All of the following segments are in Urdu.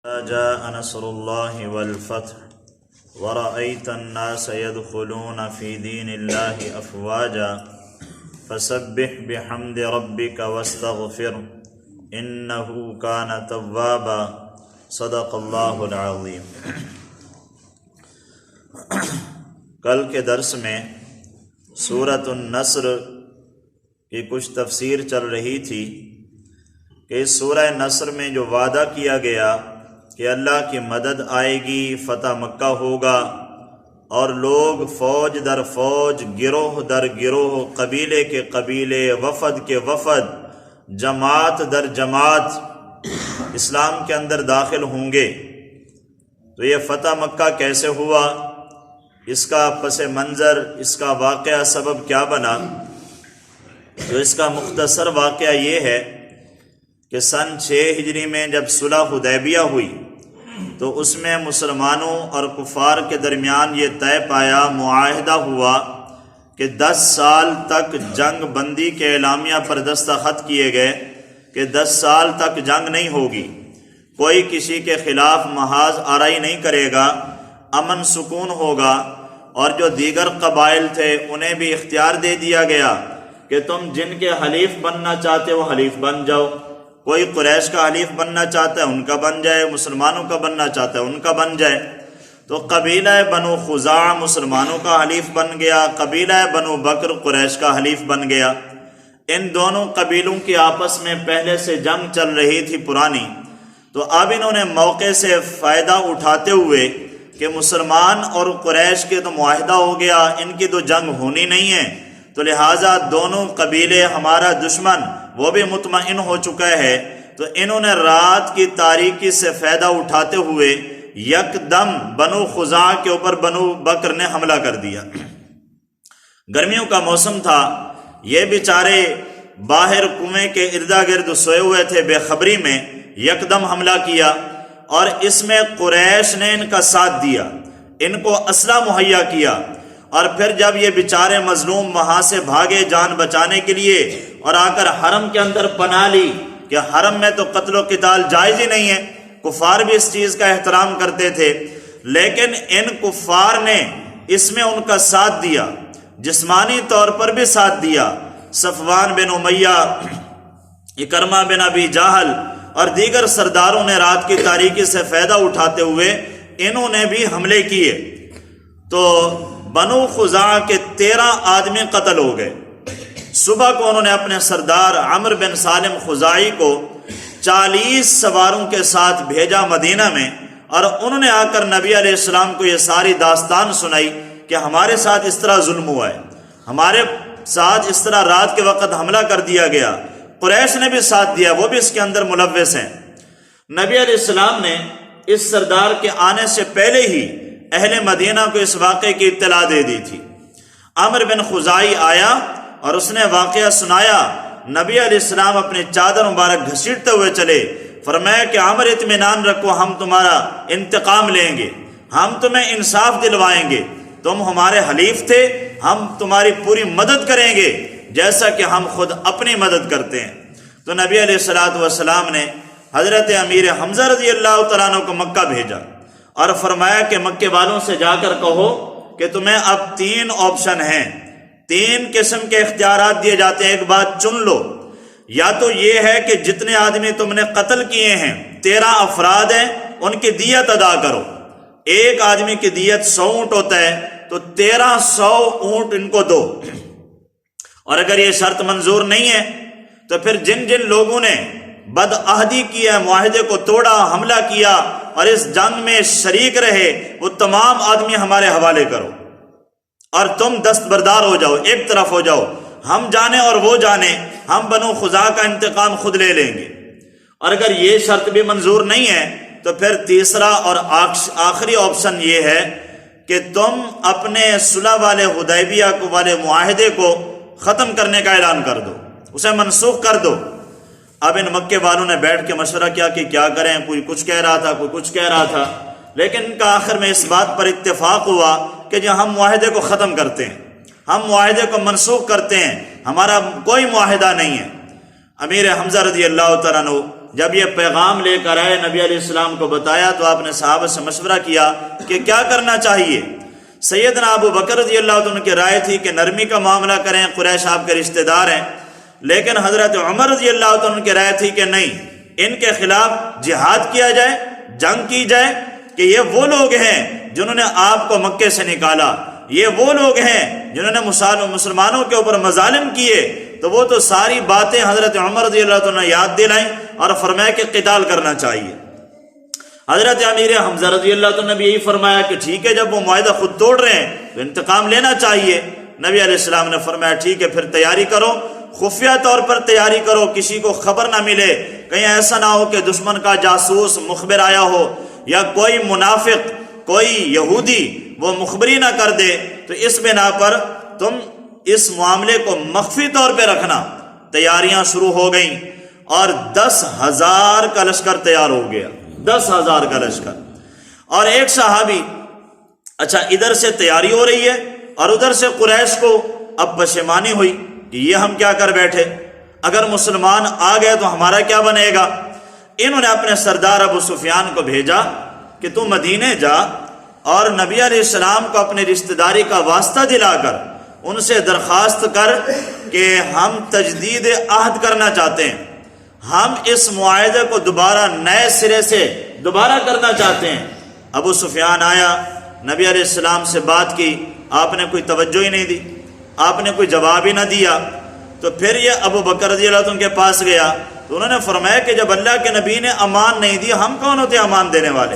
جاء نصر الله والفتح ورأيت الناس يدخلون في دين الله أفواجا فسبح بحمد ربك واستغفر إنه كان توابا صدق اللہ العظیم۔ کل کے درس میں سورۃ النصر کی کچھ تفسیر چل رہی تھی کہ اس سورہ نصر میں جو وعدہ کیا گیا کہ اللہ کی مدد آئے گی، فتح مکہ ہوگا اور لوگ فوج در فوج، گروہ در گروہ، قبیلے کے قبیلے، وفد کے وفد، جماعت در جماعت اسلام کے اندر داخل ہوں گے۔ تو یہ فتح مکہ کیسے ہوا، اس کا پس منظر، اس کا واقعہ سبب کیا بنا؟ تو اس کا مختصر واقعہ یہ ہے کہ سن 6 ہجری میں جب صلح حدیبیہ ہوئی تو اس میں مسلمانوں اور کفار کے درمیان یہ طے پایا، معاہدہ ہوا کہ 10 سال تک جنگ بندی کے اعلامیہ پر دستخط کیے گئے کہ 10 سال تک جنگ نہیں ہوگی، کوئی کسی کے خلاف محاذ آرائی نہیں کرے گا، امن سکون ہوگا۔ اور جو دیگر قبائل تھے انہیں بھی اختیار دے دیا گیا کہ تم جن کے حلیف بننا چاہتے ہو حلیف بن جاؤ، کوئی قریش کا حلیف بننا چاہتا ہے ان کا بن جائے، مسلمانوں کا بننا چاہتا ہے ان کا بن جائے۔ تو قبیلہ بنو خزاعہ مسلمانوں کا حلیف بن گیا، قبیلہ بنو بکر قریش کا حلیف بن گیا۔ ان دونوں قبیلوں کی آپس میں پہلے سے جنگ چل رہی تھی پرانی، تو اب انہوں نے موقع سے فائدہ اٹھاتے ہوئے کہ مسلمان اور قریش کے تو معاہدہ ہو گیا، ان کی تو جنگ ہونی نہیں ہے، تو لہٰذا دونوں قبیلے ہمارا دشمن وہ بھی مطمئن ہو چکا ہے۔ تو انہوں نے رات کی تاریکی سے فائدہ اٹھاتے ہوئے یکدم بنو خزاعہ کے اوپر بنو بکر نے حملہ کر دیا۔ گرمیوں کا موسم تھا، یہ بیچارے باہر کنویں کے اردا گرد سوئے ہوئے تھے، بے خبری میں یکدم حملہ کیا، اور اس میں قریش نے ان کا ساتھ دیا، ان کو اسلحہ مہیا کیا۔ اور پھر جب یہ بیچارے مظلوم وہاں سے بھاگے جان بچانے کے لیے اور آ کر حرم کے اندر پناہ لی کہ حرم میں تو قتل و قتال جائز ہی نہیں ہے، کفار بھی اس چیز کا احترام کرتے تھے، لیکن ان کفار نے اس میں ان کا ساتھ دیا، جسمانی طور پر بھی ساتھ دیا۔ صفوان بن امیہ، اکرمہ بن ابی جہل اور دیگر سرداروں نے رات کی تاریکی سے فائدہ اٹھاتے ہوئے انہوں نے بھی حملے کیے۔ تو بنو خزاعہ کے 13 آدمی قتل ہو گئے۔ صبح کو انہوں نے اپنے سردار عمرو بن سالم خزاعی کو 40 سواروں کے ساتھ بھیجا مدینہ میں، اور انہوں نے آ کر نبی علیہ السلام کو یہ ساری داستان سنائی کہ ہمارے ساتھ اس طرح ظلم ہوا ہے، ہمارے ساتھ اس طرح رات کے وقت حملہ کر دیا گیا، قریش نے بھی ساتھ دیا، وہ بھی اس کے اندر ملوث ہیں۔ نبی علیہ السلام نے اس سردار کے آنے سے پہلے ہی اہل مدینہ کو اس واقعے کی اطلاع دے دی تھی۔ عمرو بن خزاعی آیا اور اس نے واقعہ سنایا۔ نبی علیہ السلام اپنی چادر مبارک گھسیٹتے ہوئے چلے، فرمایا کہ عمر اطمینان رکھو، ہم تمہارا انتقام لیں گے، ہم تمہیں انصاف دلوائیں گے، تم ہمارے حلیف تھے، ہم تمہاری پوری مدد کریں گے جیسا کہ ہم خود اپنی مدد کرتے ہیں۔ تو نبی علیہ السلام نے حضرت امیر حمزہ رضی اللہ تعالیٰ عنہ کو مکہ بھیجا اور فرمایا کہ مکے والوں سے جا کر کہو کہ تمہیں اب 3 آپشن ہیں، 3 قسم کے اختیارات دیے جاتے ہیں، ایک بات چن لو، یا تو یہ ہے کہ جتنے آدمی تم نے قتل کیے ہیں 13 افراد ہیں، ان کی دیت ادا کرو، ایک آدمی کی دیت 100 اونٹ ہوتا ہے، تو 1300 اونٹ ان کو دو۔ اور اگر یہ شرط منظور نہیں ہے تو پھر جن جن لوگوں نے بدعہدی کیا، معاہدے کو توڑا، حملہ کیا اور اس جنگ میں شریک رہے، وہ تمام آدمی ہمارے حوالے کرو اور تم دستبردار ہو جاؤ، ایک طرف ہو جاؤ، ہم جانے اور وہ جانے، ہم بنو خزاعہ کا انتقام خود لے لیں گے۔ اور اگر یہ شرط بھی منظور نہیں ہے تو پھر تیسرا اور آخری آپشن یہ ہے کہ تم اپنے صلح والے حدیبیہ والے معاہدے کو ختم کرنے کا اعلان کر دو، اسے منسوخ کر دو۔ اب ان مکے والوں نے بیٹھ کے مشورہ کیا کہ کیا کریں، کوئی کچھ کہہ رہا تھا، کوئی کچھ کہہ رہا تھا، لیکن ان کا آخر میں اس بات پر اتفاق ہوا کہ جو ہم معاہدے کو ختم کرتے ہیں، ہم معاہدے کو منسوخ کرتے ہیں، ہمارا کوئی معاہدہ نہیں ہے۔ امیر حمزہ رضی اللہ تعالیٰ عنہ جب یہ پیغام لے کر آئے نبی علیہ السلام کو بتایا تو آپ نے صحابہ سے مشورہ کیا کہ کیا کرنا چاہیے۔ سیدنا ابو بکر رضی اللہ عنہ کی رائے تھی کہ نرمی کا معاملہ کریں، قریش آپ کے رشتہ دار ہیں، لیکن حضرت عمر رضی اللہ عنہ کی رائے تھی کہ نہیں، ان کے خلاف جہاد کیا جائے، جنگ کی جائے، کہ یہ وہ لوگ ہیں جنہوں نے آپ کو مکے سے نکالا، یہ وہ لوگ ہیں جنہوں نے مسلمانوں کے اوپر مظالم کیے۔ تو وہ تو ساری باتیں حضرت عمر رضی اللہ عنہ نے یاد دلائیں اور فرمایا کہ قتال کرنا چاہیے۔ حضرت امیر حمزہ رضی اللہ عنہ نے بھی یہی فرمایا کہ ٹھیک ہے، جب وہ معاہدہ خود توڑ رہے ہیں تو انتقام لینا چاہیے۔ نبی علیہ السلام نے فرمایا ٹھیک ہے، پھر تیاری کرو، خفیہ طور پر تیاری کرو، کسی کو خبر نہ ملے، کہیں ایسا نہ ہو کہ دشمن کا جاسوس مخبر آیا ہو یا کوئی منافق، کوئی یہودی وہ مخبری نہ کر دے، تو اس بنا پر تم اس معاملے کو مخفی طور پہ رکھنا۔ تیاریاں شروع ہو گئیں اور 10,000 کا لشکر تیار ہو گیا، 10,000 کا لشکر۔ اور ایک صحابی، اچھا ادھر سے تیاری ہو رہی ہے اور ادھر سے قریش کو اب پشیمانی ہوئی کہ یہ ہم کیا کر بیٹھے، اگر مسلمان آ گئے تو ہمارا کیا بنے گا۔ انہوں نے اپنے سردار ابو سفیان کو بھیجا کہ تو مدینے جا اور نبی علیہ السلام کو اپنی رشتہ داری کا واسطہ دلا کر ان سے درخواست کر کہ ہم تجدید عہد کرنا چاہتے ہیں، ہم اس معاہدے کو دوبارہ نئے سرے سے دوبارہ کرنا چاہتے ہیں۔ ابو سفیان آیا، نبی علیہ السلام سے بات کی، آپ نے کوئی توجہ ہی نہیں دی، آپ نے کوئی جواب ہی نہ دیا۔ تو پھر یہ ابو بکر رضی اللہ عنہ کے پاس گیا تو انہوں نے فرمایا کہ جب اللہ کے نبی نے امان نہیں دی، ہم کون ہوتے امان دینے والے۔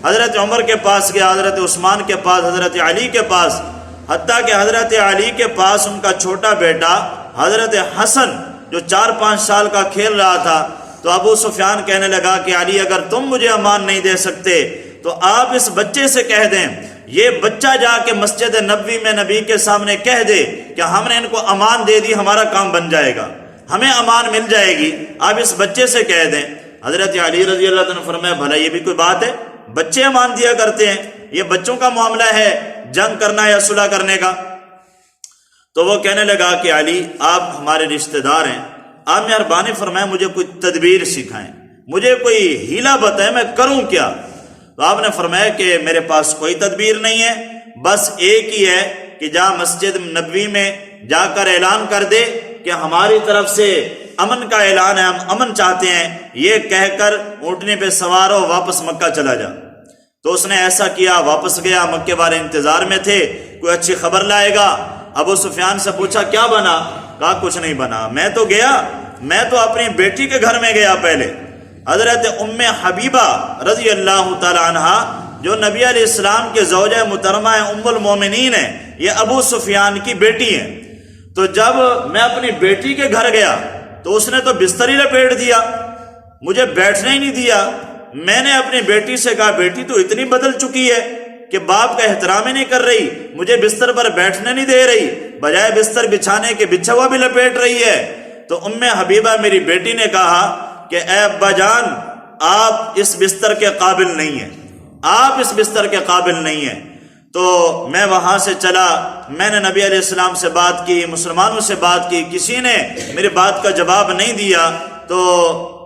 حضرت عمر کے پاس گیا، حضرت عثمان کے پاس، حضرت علی کے پاس، حتیٰ کہ حضرت علی کے پاس ان کا چھوٹا بیٹا حضرت حسن جو 4-5 سال کا کھیل رہا تھا۔ تو ابو سفیان کہنے لگا کہ علی اگر تم مجھے امان نہیں دے سکتے تو آپ اس بچے سے کہہ دیں، یہ بچہ جا کے مسجد نبوی میں نبی کے سامنے کہہ دے کہ ہم نے ان کو امان دے دی، ہمارا کام بن جائے گا، ہمیں امان مل جائے گی، آپ اس بچے سے کہہ دیں۔ حضرت علی رضی اللہ عنہ نے فرمایا بھلا یہ بھی کوئی بات ہے، بچے امان دیا کرتے ہیں، یہ بچوں کا معاملہ ہے جنگ کرنا یا صلح کرنے کا۔ تو وہ کہنے لگا کہ علی آپ ہمارے رشتہ دار ہیں، آپ مہربانی فرمائیں مجھے کوئی تدبیر سکھائیں، مجھے کوئی ہیلا بتائیں، میں کروں کیا۔ تو آپ نے فرمایا کہ میرے پاس کوئی تدبیر نہیں ہے، بس ایک ہی ہے کہ جا مسجد نبوی میں جا کر اعلان کر دے کہ ہماری طرف سے امن کا اعلان ہے، ہم امن چاہتے ہیں، یہ کہہ کر اونٹنے پہ سوار ہو واپس مکہ چلا جا۔ تو اس نے ایسا کیا، واپس گیا، مکے والے انتظار میں تھے کوئی اچھی خبر لائے گا۔ ابو سفیان سے پوچھا کیا بنا، کہا کچھ نہیں بنا، میں تو گیا، میں تو اپنی بیٹی کے گھر میں گیا پہلے، حضرت ام حبیبہ رضی اللہ تعالی عنہ جو نبی علیہ السلام کے زوجہ محترمہ ام المومنین ہیں، یہ ابو سفیان کی بیٹی ہیں۔ تو جب میں اپنی بیٹی کے گھر گیا تو اس نے تو بستر ہی لپیٹ دیا، مجھے بیٹھنے ہی نہیں دیا۔ میں نے اپنی بیٹی سے کہا بیٹی تو اتنی بدل چکی ہے کہ باپ کا احترام ہی نہیں کر رہی، مجھے بستر پر بیٹھنے نہیں دے رہی، بجائے بستر بچھانے کے بچھا ہوا بھی لپیٹ رہی ہے۔ تو ام حبیبہ میری بیٹی نے کہا کہ اے ابا جان آپ اس بستر کے قابل نہیں ہیں، آپ اس بستر کے قابل نہیں ہیں۔ تو میں وہاں سے چلا، میں نے نبی علیہ السلام سے بات کی، مسلمانوں سے بات کی، کسی نے میری بات کا جواب نہیں دیا۔ تو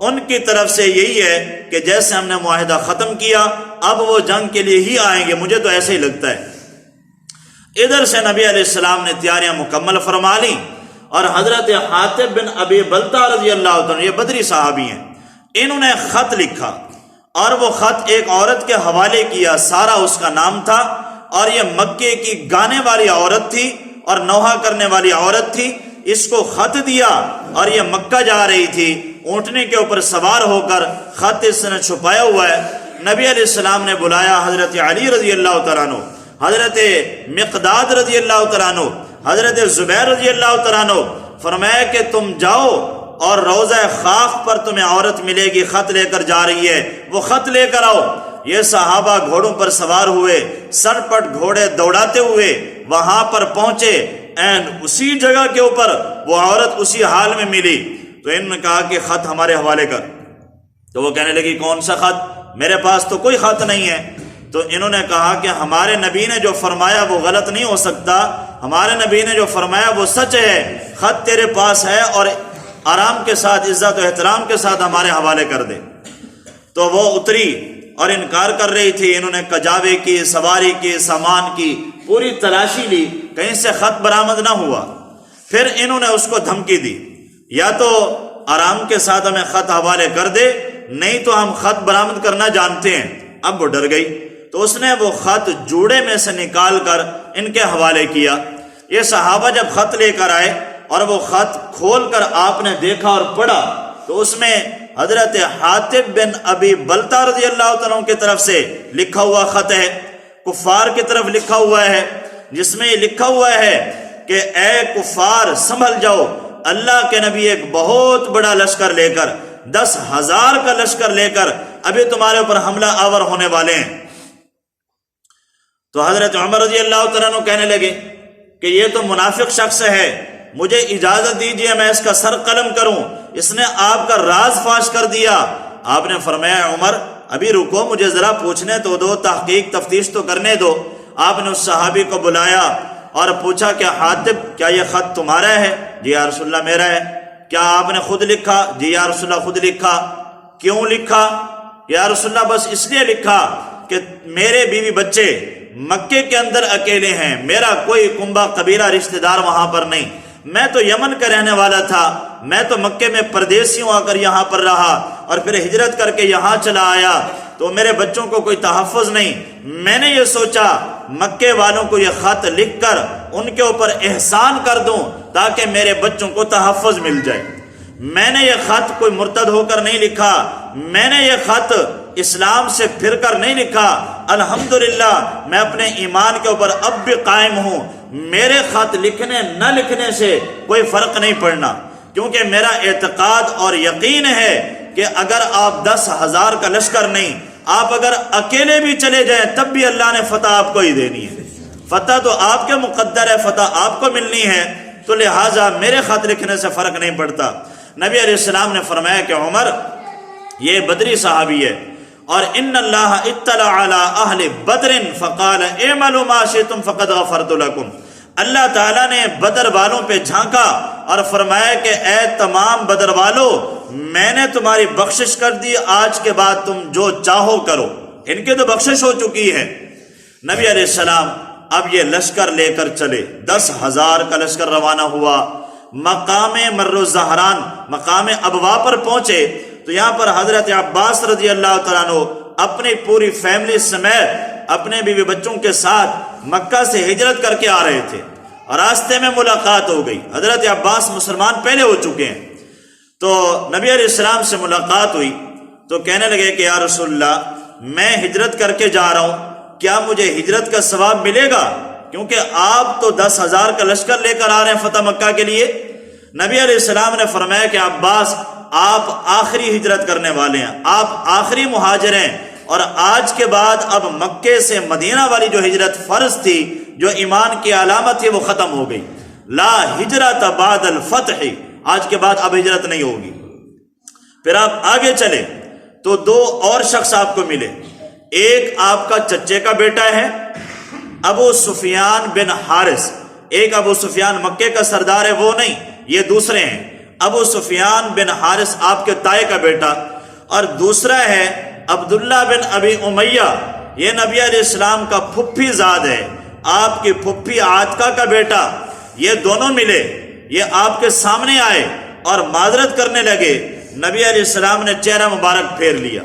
ان کی طرف سے یہی ہے کہ جیسے ہم نے معاہدہ ختم کیا اب وہ جنگ کے لیے ہی آئیں گے، مجھے تو ایسے ہی لگتا ہے۔ ادھر سے نبی علیہ السلام نے تیاریاں مکمل فرما لی اور حضرت حاطب بن ابی بلتہ رضی اللہ عنہ، یہ بدری صحابی ہیں، انہوں نے خط لکھا اور وہ خط ایک عورت کے حوالے کیا، سارا اس کا نام تھا، اور یہ مکے کی گانے والی عورت تھی اور نوحہ کرنے والی عورت تھی۔ اس کو خط دیا اور یہ مکہ جا رہی تھی، اونٹنے کے اوپر سوار ہو کر، خط اس نے چھپایا ہوا ہے۔ نبی علیہ السلام نے بلایا حضرت علی رضی اللہ تعالیٰ عنہ، حضرت مقداد رضی اللہ تعالیٰ عنہ، حضرت زبیر رضی اللہ تعالیٰ عنہ، فرمایا کہ تم جاؤ اور روضہ خاک پر تمہیں عورت ملے گی، خط لے کر جا رہی ہے، وہ خط لے کر آؤ۔ یہ صحابہ گھوڑوں پر سوار ہوئے، سر پٹ گھوڑے دوڑاتے ہوئے وہاں پر پہنچے، اینڈ اسی جگہ کے اوپر وہ عورت اسی حال میں ملی۔ تو انہوں نے کہا کہ خط ہمارے حوالے کر۔ تو وہ کہنے لگی کون سا خط، میرے پاس تو کوئی خط نہیں ہے۔ تو انہوں نے کہا کہ ہمارے نبی نے جو فرمایا وہ غلط نہیں ہو سکتا، ہمارے نبی نے جو فرمایا وہ سچ ہے، خط تیرے پاس ہے اور آرام کے ساتھ عزت و احترام کے ساتھ ہمارے حوالے کر دے۔ تو وہ اتری اور انکار کر رہی تھی۔ انہوں نے کجاوے کی، سواری کی، سامان کی، پوری تلاشی لی، کہیں سے خط برآمد نہ ہوا۔ پھر انہوں نے اس کو دھمکی دی، یا تو آرام کے ساتھ ہمیں خط حوالے کر دے، نہیں تو ہم خط برآمد کرنا جانتے ہیں۔ اب وہ ڈر گئی تو اس نے وہ خط جوڑے میں سے نکال کر ان کے حوالے کیا۔ یہ صحابہ جب خط لے کر آئے اور وہ خط کھول کر آپ نے دیکھا اور پڑھا تو اس میں حضرت حاتب بن ابی بلتہ رضی اللہ تعالیٰ عنہ کی طرف سے لکھا ہوا خط ہے، کفار کی طرف لکھا ہوا ہے، جس میں یہ لکھا ہوا ہے کہ اے کفار سنبھل جاؤ، اللہ کے نبی ایک بہت بڑا لشکر لے کر 10,000 کا لشکر لے کر ابھی تمہارے اوپر حملہ آور ہونے والے ہیں۔ تو حضرت عمر رضی اللہ تعالیٰ عنہ کہنے لگے کہ یہ تو منافق شخص ہے، مجھے اجازت دیجیے میں اس کا سر قلم کروں، اس نے آپ کا راز فاش کر دیا۔ آپ نے فرمایا عمر ابھی رکو، مجھے ذرا پوچھنے تو دو، تحقیق تفتیش تو کرنے دو۔ آپ نے اس صحابی کو بلایا اور پوچھا کہ حاتب کیا یہ خط تمہارا ہے؟ جی یا رسول اللہ میرا ہے۔ کیا آپ نے خود لکھا؟ جی یا رسول اللہ خود لکھا۔ کیوں لکھا؟ یا رسول اللہ بس اس لیے لکھا کہ میرے بیوی بچے مکے کے اندر اکیلے ہیں، میرا کوئی کنبہ قبیلہ رشتہ دار وہاں پر نہیں، میں تو یمن کا رہنے والا تھا، میں تو مکے میں پردیسی ہوں آ کر یہاں پر رہا اور پھر ہجرت کر کے یہاں چلا آیا، تو میرے بچوں کو کوئی تحفظ نہیں۔ میں نے یہ سوچا مکے والوں کو یہ خط لکھ کر ان کے اوپر احسان کر دوں تاکہ میرے بچوں کو تحفظ مل جائے۔ میں نے یہ خط کوئی مرتد ہو کر نہیں لکھا، میں نے یہ خط اسلام سے پھر کر نہیں لکھا، الحمدللہ میں اپنے ایمان کے اوپر اب بھی قائم ہوں، میرے خط لکھنے نہ لکھنے سے کوئی فرق نہیں پڑنا، کیونکہ میرا اعتقاد اور یقین ہے کہ اگر آپ 10,000 کا لشکر نہیں، آپ اگر اکیلے بھی چلے جائیں تب بھی اللہ نے فتح آپ کو ہی دینی ہے، فتح تو آپ کے مقدر ہے، فتح آپ کو ملنی ہے، تو لہٰذا میرے خط لکھنے سے فرق نہیں پڑتا۔ نبی علیہ السلام نے فرمایا کہ عمر یہ بدری صحابی ہے، اور ان اللہ اطلع علی اہل بدر فقال اعملوا ما شئتم فقد غفرت لکم، اللہ تعالیٰ نے بدر والوں پہ جھانکا اور فرمایا کہ اے تمام بدر والوں میں نے تمہاری بخشش کر دی، آج کے بعد تم جو چاہو کرو۔ ان کی تو بخشش ہو چکی ہے۔ نبی علیہ السلام اب یہ لشکر لے کر چلے، 10,000 کا لشکر روانہ ہوا، مقام مر الزہران مقام ابوا پر پہنچے تو یہاں پر حضرت عباس رضی اللہ تعالیٰ عنہ اپنی پوری فیملی سمیت اپنے بیوی بچوں کے ساتھ مکہ سے ہجرت کر کے آ رہے تھے، اور راستے میں ملاقات ہو گئی۔ حضرت عباس مسلمان پہلے ہو چکے ہیں، تو نبی علیہ السلام سے ملاقات ہوئی تو کہنے لگے کہ یا رسول اللہ میں ہجرت کر کے جا رہا ہوں، کیا مجھے ہجرت کا ثواب ملے گا؟ کیونکہ آپ تو 10,000 کا لشکر لے کر آ رہے ہیں فتح مکہ کے لیے۔ نبی علیہ السلام نے فرمایا کہ عباس آپ آخری ہجرت کرنے والے ہیں، آپ آخری مہاجر ہیں، اور آج کے بعد اب مکے سے مدینہ والی جو ہجرت فرض تھی، جو ایمان کی علامت تھی، وہ ختم ہو گئی۔ لا ہجرت بعد الفتح، آج کے بعد اب ہجرت نہیں ہوگی۔ پھر آپ آگے چلے تو 2 اور شخص آپ کو ملے، ایک آپ کا چچے کا بیٹا ہے ابو سفیان بن حارث، ایک ابو سفیان مکے کا سردار ہے وہ نہیں، یہ دوسرے ہیں، ابو سفیان بن حارث آپ کے تائے کا بیٹا، اور دوسرا ہے عبداللہ بن ابی امیہ، یہ نبی علیہ السلام کا پھپھی زاد ہے، آپ کی پھپھی عاتکہ کا بیٹا۔ یہ دونوں ملے، یہ آپ کے سامنے آئے اور معذرت کرنے لگے۔ نبی علیہ السلام نے چہرہ مبارک پھیر لیا،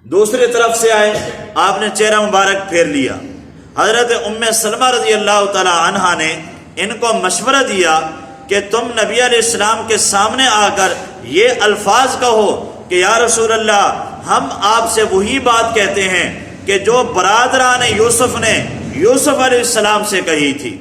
دوسری طرف سے آئے، آپ نے چہرہ مبارک پھیر لیا۔ حضرت ام سلمہ رضی اللہ تعالی عنہا نے ان کو مشورہ دیا کہ تم نبی علیہ السلام کے سامنے آ کر یہ الفاظ کہو کہ یا رسول اللہ ہم آپ سے وہی بات کہتے ہیں کہ جو برادران یوسف نے یوسف علیہ السلام سے کہی تھی۔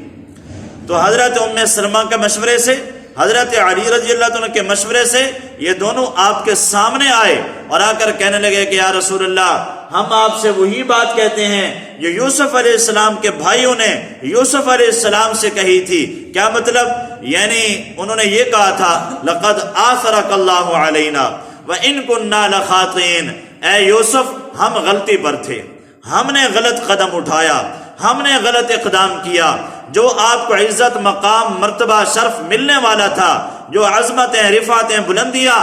تو حضرت ام سلمہ کے مشورے سے، حضرت علی رضی اللہ عنہ کے مشورے سے یہ دونوں آپ کے سامنے آئے اور آ کر کہنے لگے کہ یا رسول اللہ ہم آپ سے وہی بات کہتے ہیں جو یوسف علیہ السلام کے بھائیوں نے یوسف علیہ السلام سے کہی تھی۔ کیا مطلب؟ یعنی انہوں نے یہ کہا تھا لقد آثرک اللہ علینا وَإِن كُنَّا لَخَاطِئِينَ، اے یوسف ہم غلطی پر تھے، ہم نے غلط قدم اٹھایا، ہم نے غلط اقدام کیا، جو آپ کو عزت مقام مرتبہ شرف ملنے والا تھا جو عظمتیں، رفعتیں، بلندیاں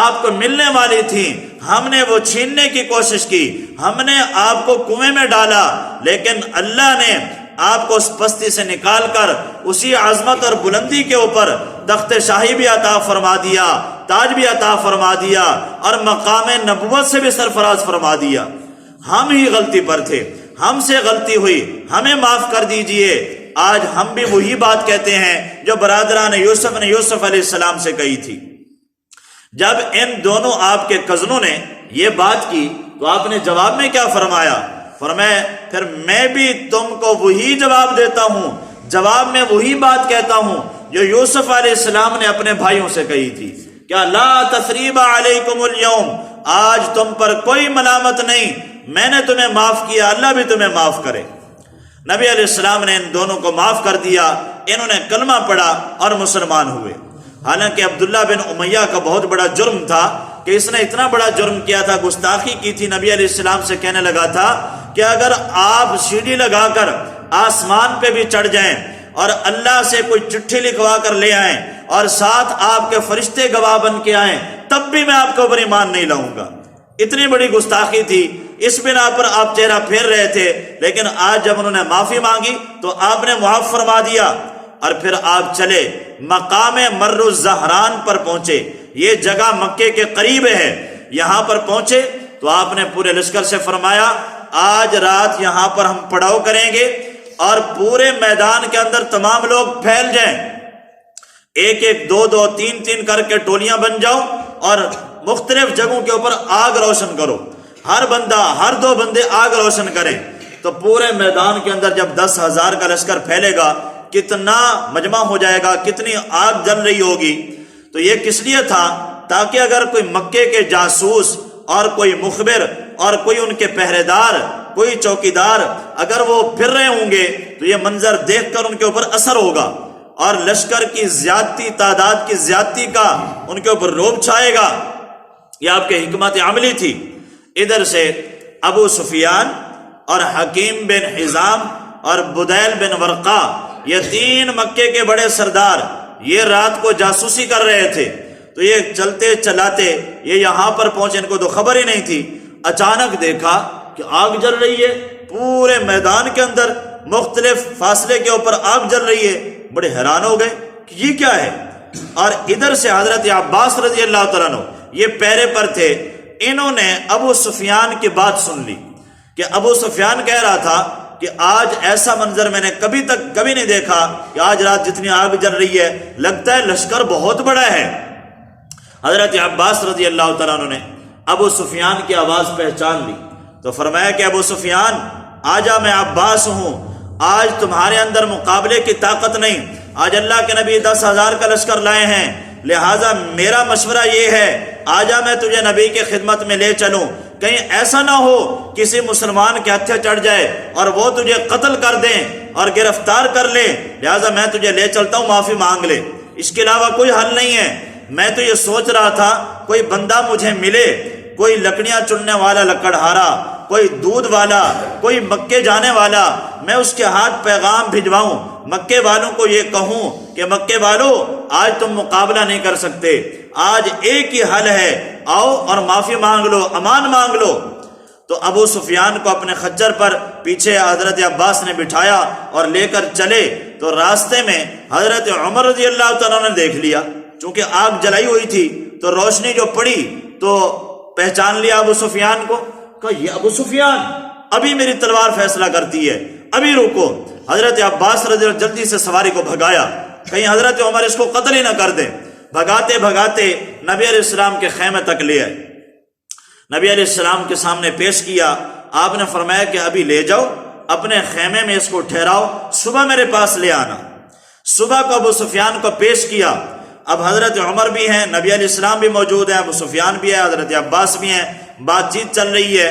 آپ کو ملنے والی تھیں، ہم نے وہ چھیننے کی کوشش کی، ہم نے آپ کو کنویں میں ڈالا، لیکن اللہ نے آپ کو اس پستی سے نکال کر اسی عظمت اور بلندی کے اوپر تخت شاہی بھی عطا فرما دیا، تاج بھی عطا فرما دیا، اور مقام نبوت سے بھی سرفراز فرما دیا۔ ہم ہی غلطی پر تھے، ہم سے غلطی ہوئی، ہمیں معاف کر دیجئے۔ آج ہم بھی وہی بات کہتے ہیں جو برادران یوسف نے یوسف علیہ السلام سے کہی تھی۔ جب ان دونوں آپ کے کزنوں نے یہ بات کی تو آپ نے جواب میں کیا فرمایا؟ فرمایا پھر میں بھی تم کو وہی جواب دیتا ہوں، جواب میں وہی بات کہتا ہوں جو یوسف علیہ السلام نے اپنے بھائیوں سے کہی تھی، کیا لا تثریب علیکم اليوم، آج تم پر کوئی ملامت نہیں، میں نے تمہیں معاف کیا، اللہ بھی تمہیں معاف کرے۔ نبی علیہ السلام نے ان دونوں کو معاف کر دیا، انہوں نے کلمہ پڑھا اور مسلمان ہوئے۔ حالانکہ عبداللہ بن امیہ کا بہت بڑا جرم تھا کہ اس نے اتنا بڑا جرم کیا تھا، گستاخی کی تھی، نبی علیہ السلام سے کہنے لگا تھا کہ اگر آپ سیڑھی لگا کر آسمان پہ بھی چڑھ جائیں اور اللہ سے کوئی چٹھی لکھوا کر لے آئیں اور ساتھ آپ کے فرشتے گواہ بن کے آئیں، تب بھی میں آپ کے اوپر ایمان نہیں لاؤں گا۔ اتنی بڑی گستاخی تھی، اس بنا پر آپ چہرہ پھیر رہے تھے، لیکن آج جب انہوں نے معافی مانگی تو آپ نے معاف فرما دیا، اور پھر آپ چلے مقام مر الزہران پر پہنچے۔ یہ جگہ مکے کے قریب ہے، یہاں پر پہنچے تو آپ نے پورے لشکر سے فرمایا آج رات یہاں پر ہم پڑاؤ کریں گے، اور پورے میدان کے اندر تمام لوگ پھیل جائیں، ایک ایک، دو دو، تین تین کر کے ٹولیاں بن جاؤ اور مختلف جگہوں کے اوپر آگ روشن کرو، ہر بندہ، ہر دو بندے آگ روشن کریں۔ تو پورے میدان کے اندر جب 10,000 کا لشکر پھیلے گا، کتنا مجمع ہو جائے گا، کتنی آگ جل رہی ہوگی۔ تو یہ کس لیے تھا؟ تاکہ اگر کوئی مکے کے جاسوس اور کوئی مخبر اور کوئی ان کے پہرے دار، کوئی چوکیدار اگر وہ پھر رہے ہوں گے تو یہ منظر دیکھ کر ان کے اوپر اثر ہوگا، اور لشکر کی زیادتی، تعداد کی زیادتی کا ان کے اوپر رعب چھائے گا۔ یہ آپ کے حکمت عملی تھی۔ ادھر سے ابو سفیان اور حکیم بن حزام اور بدیل بن ورقہ، یہ تین مکے کے بڑے سردار، یہ رات کو جاسوسی کر رہے تھے۔ تو یہ چلتے چلاتے یہ یہاں پر پہنچے، ان کو تو خبر ہی نہیں تھی۔ اچانک دیکھا کہ آگ جل رہی ہے، پورے میدان کے اندر مختلف فاصلے کے اوپر آگ جل رہی ہے۔ بڑے حیران ہو گئے کہ یہ کیا ہے۔ اور ادھر سے حضرت عباس رضی اللہ تعالیٰ عنہ، یہ پیرے پر تھے، انہوں نے ابو سفیان کی بات سن لی کہ ابو سفیان کہہ رہا تھا کہ آج ایسا منظر میں نے کبھی نہیں دیکھا کہ آج رات جتنی آگ جل رہی ہے، لگتا ہے لشکر بہت بڑا ہے۔ حضرت عباس رضی اللہ تعالیٰ عنہ نے ابو سفیان کی آواز پہچان لی تو فرمایا کہ ابو سفیان آجا، میں عباس ہوں، آج تمہارے اندر مقابلے کی طاقت نہیں، آج اللہ کے نبی 10,000 کا لشکر لائے ہیں، لہٰذا میرا مشورہ یہ ہے آجا میں تجھے نبی کے خدمت میں لے چلوں، کہیں ایسا نہ ہو کسی مسلمان کے ہتھے چڑھ جائے اور وہ تجھے قتل کر دیں اور گرفتار کر لے، لہٰذا میں تجھے لے چلتا ہوں، معافی مانگ لے، اس کے علاوہ کوئی حل نہیں ہے۔ میں تو یہ سوچ رہا تھا کوئی بندہ مجھے ملے، کوئی لکڑیاں چننے والا لکڑہارا، کوئی دودھ والا، کوئی مکے جانے والا، میں اس کے ہاتھ پیغام بھجواؤں، مکے والوں کو یہ کہوں کہ مکے والوں آج تم مقابلہ نہیں کر سکتے، آج ایک ہی حل ہے، آؤ اور معافی مانگ لو، امان مانگ لو۔ تو ابو سفیان کو اپنے خچر پر پیچھے حضرت عباس نے بٹھایا اور لے کر چلے، تو راستے میں حضرت عمر رضی اللہ تعالیٰ نے دیکھ لیا، چونکہ آگ جلائی ہوئی تھی تو روشنی جو پڑی تو پہچان لیا ابو سفیان کو، کہا یہ ابو سفیان، ابھی میری تلوار فیصلہ کرتی ہے، ابھی رکو۔ حضرت عباس رضی اللہ جلدی سے سواری کو بھگایا، کہیں حضرت عمر اس کو قتل ہی نہ کر دیں۔ بھگاتے بھگاتے نبی علیہ السلام کے خیمے تک لے آئے، نبی علیہ السلام کے سامنے پیش کیا۔ آپ نے فرمایا کہ ابھی لے جاؤ، اپنے خیمے میں اس کو ٹھہراؤ، صبح میرے پاس لے آنا۔ صبح کو ابو سفیان کو پیش کیا۔ اب حضرت عمر بھی ہیں، نبی علیہ السلام بھی موجود ہیں، ابو سفیان بھی ہے، حضرت عباس بھی ہیں، بات چیت چل رہی ہے،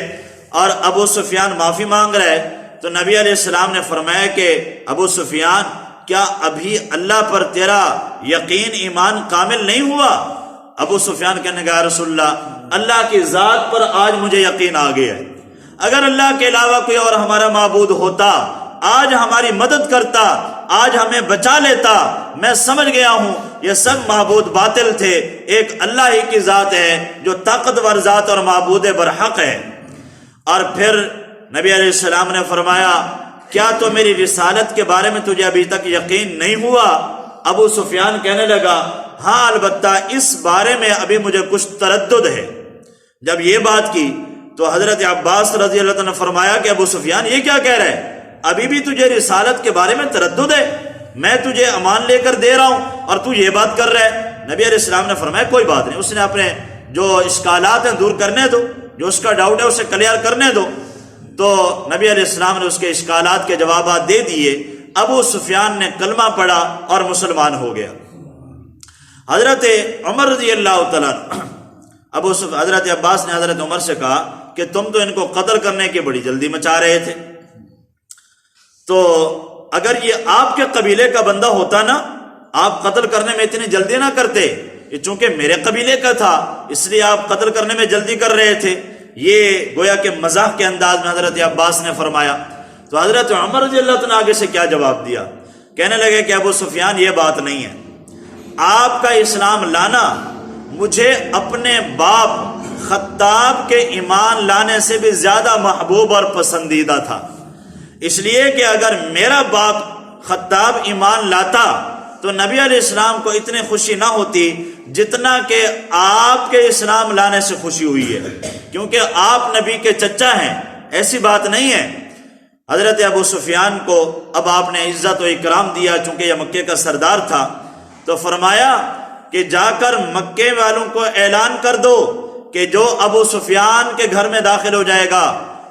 اور ابو سفیان معافی مانگ رہا ہے۔ تو نبی علیہ السلام نے فرمایا کہ ابو سفیان، کیا ابھی اللہ پر تیرا یقین، ایمان کامل نہیں ہوا؟ ابو سفیان کہنے لگا، رسول اللہ کی ذات پر آج مجھے یقین آ گیا ہے، اگر اللہ کے علاوہ کوئی اور ہمارا معبود ہوتا، آج ہماری مدد کرتا، آج ہمیں بچا لیتا، میں سمجھ گیا ہوں یہ سب معبود باطل تھے، ایک اللہ ہی کی ذات ہے جو طاقتور ذات اور معبود برحق ہے۔ اور پھر نبی علیہ السلام نے فرمایا کیا تو میری رسالت کے بارے میں تجھے ابھی تک یقین نہیں ہوا؟ ابو سفیان کہنے لگا ہاں البتہ اس بارے میں ابھی مجھے کچھ تردد ہے۔ جب یہ بات کی تو حضرت عباس رضی اللہ عنہ نے فرمایا کہ ابو سفیان یہ کیا کہہ رہا ہے، ابھی بھی تجھے رسالت کے بارے میں تردد ہے؟ میں تجھے امان لے کر دے رہا ہوں اور تو یہ بات کر رہا ہے۔ نبی علیہ السلام نے فرمایا کوئی بات نہیں، اس نے اپنے جو اشکالات ہیں دور کرنے دو، جو اس کا ڈاؤٹ ہے اسے کلیئر کرنے دو۔ تو نبی علیہ السلام نے اس کے اشکالات کے جوابات دے دیے۔ ابو سفیان نے کلمہ پڑھا اور مسلمان ہو گیا۔ حضرت عمر رضی اللہ تعالیٰ حضرت عباس نے حضرت عمر سے کہا کہ تم تو ان کو قتل کرنے کی بڑی جلدی مچا رہے تھے، تو اگر یہ آپ کے قبیلے کا بندہ ہوتا نا، آپ قتل کرنے میں اتنی جلدی نہ کرتے، یہ چونکہ میرے قبیلے کا تھا اس لیے آپ قتل کرنے میں جلدی کر رہے تھے۔ یہ گویا کہ مزاح کے انداز میں حضرت عباس نے فرمایا۔ تو حضرت عمر رضی اللہ عنہ آگے سے کیا جواب دیا؟ کہنے لگے کہ ابو سفیان یہ بات نہیں ہے، آپ کا اسلام لانا مجھے اپنے باپ خطاب کے ایمان لانے سے بھی زیادہ محبوب اور پسندیدہ تھا، اس لیے کہ اگر میرا باپ خطاب ایمان لاتا تو نبی علیہ السلام کو اتنی خوشی نہ ہوتی جتنا کہ آپ کے اسلام لانے سے خوشی ہوئی ہے، کیونکہ آپ نبی کے چچا ہیں، ایسی بات نہیں ہے۔ حضرت ابو سفیان کو اب آپ نے عزت و اکرام دیا، چونکہ یہ مکے کا سردار تھا، تو فرمایا کہ جا کر مکے والوں کو اعلان کر دو کہ جو ابو سفیان کے گھر میں داخل ہو جائے گا،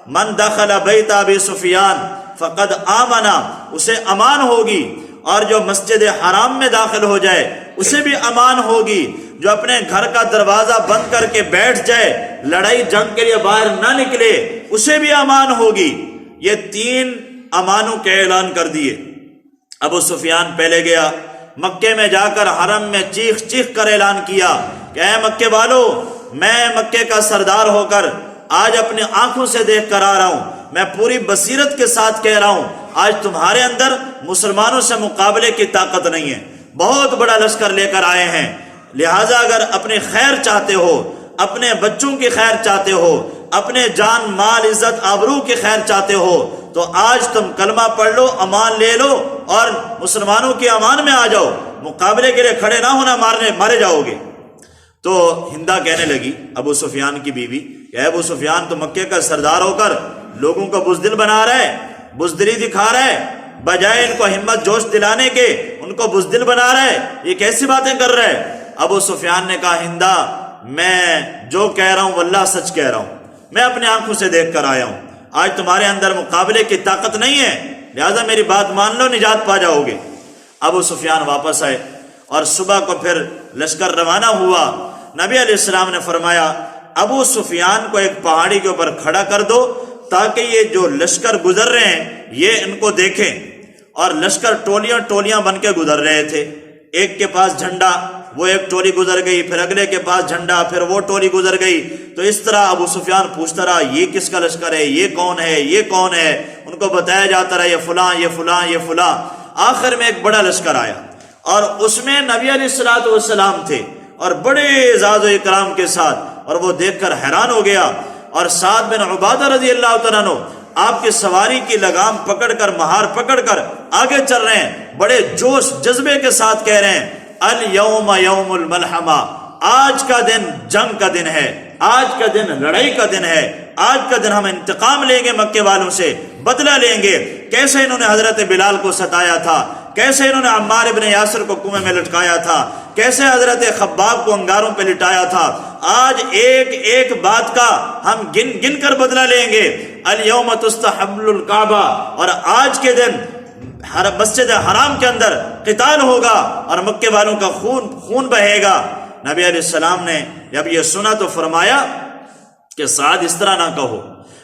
من دخل بیت ابی سفیان فقد آمنا، اسے امان ہوگی، اور جو مسجد حرام میں داخل ہو جائے اسے بھی امان ہوگی، جو اپنے گھر کا دروازہ بند کر کے بیٹھ جائے، لڑائی جنگ کے لیے باہر نہ نکلے، اسے بھی امان ہوگی۔ یہ 3 امانوں کے اعلان کر دیے۔ ابو سفیان پہلے گیا، مکے میں جا کر حرم میں چیخ چیخ کر اعلان کیا کہ اے مکے والو، میں مکے کا سردار ہو کر آج اپنی آنکھوں سے دیکھ کر آ رہا ہوں، میں پوری بصیرت کے ساتھ کہہ رہا ہوں آج تمہارے اندر مسلمانوں سے مقابلے کی طاقت نہیں ہے، بہت بڑا لشکر لے کر آئے ہیں، لہٰذا اگر اپنی خیر چاہتے ہو، اپنے بچوں کی خیر چاہتے ہو، اپنے جان مال عزت آبرو کی خیر چاہتے ہو تو آج تم کلمہ پڑھ لو، امان لے لو اور مسلمانوں کی امان میں آ جاؤ، مقابلے کے لیے کھڑے نہ ہونا، مارے جاؤ گے۔ تو ہندا کہنے لگی ابو سفیان کی بیوی کہ ابو سفیان تو مکے کا سردار ہو کر لوگوں کو بزدل بنا رہا ہے، بزدلی دکھا رہا ہے، بجائے ان کو ہمت جوش دلانے کے ان کو بزدل بنا رہا ہے، یہ کیسی باتیں کر رہا ہے؟ ابو سفیان نے کہا ہندا، میں جو کہہ رہا ہوں واللہ سچ کہہ رہا ہوں، میں اپنے آنکھوں سے دیکھ کر آیا ہوں، آج تمہارے اندر مقابلے کی طاقت نہیں ہے، لہذا میری بات مان لو، نجات پا جاؤ گے۔ ابو سفیان واپس آئے اور صبح کو پھر لشکر روانہ ہوا۔ نبی علیہ السلام نے فرمایا ابو سفیان کو ایک پہاڑی کے اوپر کھڑا کر دو تاکہ یہ جو لشکر گزر رہے ہیں یہ ان کو دیکھیں، اور لشکر ٹولیاں ٹولیاں بن کے گزر رہے تھے، ایک کے پاس جھنڈا، وہ ایک ٹولی گزر گئی، پھر اگلے کے پاس جھنڈا، پھر وہ ٹولی گزر گئی، تو اس طرح ابو سفیان پوچھتا رہا یہ کس کا لشکر ہے، یہ کون ہے، یہ کون ہے، ان کو بتایا جاتا رہا یہ فلاں یہ فلاں یہ فلاں۔ آخر میں ایک بڑا لشکر آیا اور اس میں نبی علیہ الصلوۃ والسلام تھے اور بڑے اعزاز و اکرام کے ساتھ، اور وہ دیکھ کر حیران ہو گیا، اور سعد بن عبادہ رضی اللہ تعالیٰ عنہ آپ کی سواری کی لگام پکڑ کر، مہار پکڑ کر آگے چل رہے ہیں، بڑے جوش جذبے کے ساتھ کہہ رہے ہیں الیوم یوم الملحمہ، آج کا دن جنگ کا دن ہے، آج کا دن لڑائی کا دن ہے، آج کا دن ہم انتقام لیں گے، مکے والوں سے بدلہ لیں گے۔ کیسے انہوں نے حضرت بلال کو ستایا تھا، کیسے انہوں نے عمار ابن یاسر کو کنویں میں لٹکایا تھا، کیسے حضرت خباب کو انگاروں پہ لٹایا تھا، آج ایک ایک بات کا ہم گن گن کر بدلہ لیں گے۔ الیوم تستحل الکعبہ، اور آج کے دن مسجد حرام کے اندر قتال ہوگا اور مکے والوں کا خون بہے گا۔ نبی علیہ السلام نے جب یہ سنا تو فرمایا کہ سعد اس طرح نہ کہو،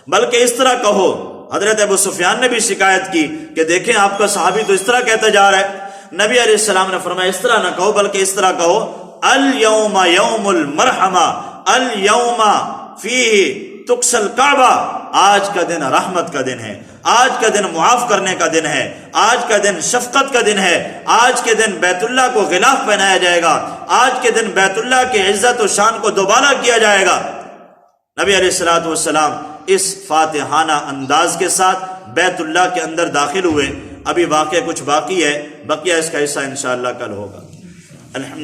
بلکہ اس طرح کہو۔ حضرت ابو سفیان نے بھی شکایت کی کہ دیکھیں آپ کا صحابی تو اس طرح کہتا جا رہا ہے۔ نبی علیہ السلام نے فرمایا اس طرح نہ کہو، بلکہ اس طرح کہو الیوم یوم المرحمہ، الیوم فیہ تکسل کعبہ، آج کا دن رحمت کا دن ہے، آج کا دن معاف کرنے کا دن ہے، آج کا دن شفقت کا دن ہے، آج کے دن بیت اللہ کو غلاف پہنایا جائے گا، آج کے دن بیت اللہ کی عزت و شان کو دوبالا کیا جائے گا۔ نبی علیہ الصلوۃ والسلام اس فاتحانہ انداز کے ساتھ بیت اللہ کے اندر داخل ہوئے۔ ابھی واقعہ کچھ باقی ہے، بقیہ اس کا حصہ انشاءاللہ کل ہوگا۔ الحمد